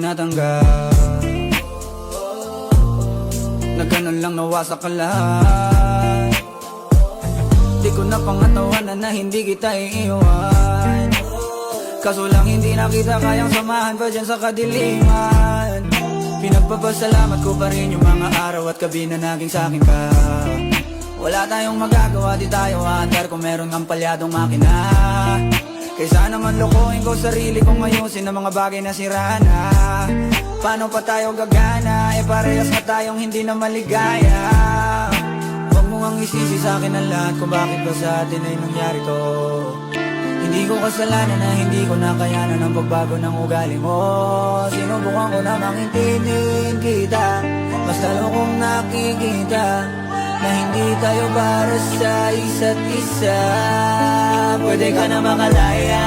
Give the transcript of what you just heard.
tinatanggap, na ganun lang nawasak ka lahat. Di ko na pangatawanan na hindi kita iiwan, kaso lang hindi na kita kayang samahan pa dyan sa kadiliman. Pinagpapasalamat ko pa rin yung mga araw at gabi na naging sa'kin ka. Wala tayong magagawa, di tayo aandar kung meron kang palyadong makina. Kaysa naman lokohin ko sarili kong ayusin ang mga bagay na sira na. Paano pa tayo gagana, parehas na tayong hindi na maligaya. Huwag mo ngang isisi sa'kin ang lahat kung bakit ba sa atin ay nangyari to. Hindi ko kasalanan na hindi ko nakayanan ang pagbago ng ugali mo. Sinubukan ko namang intindihin kita, mas lalo kong nakikita na hindi tayo para sa isa't isa. Pwede ka na makalaya,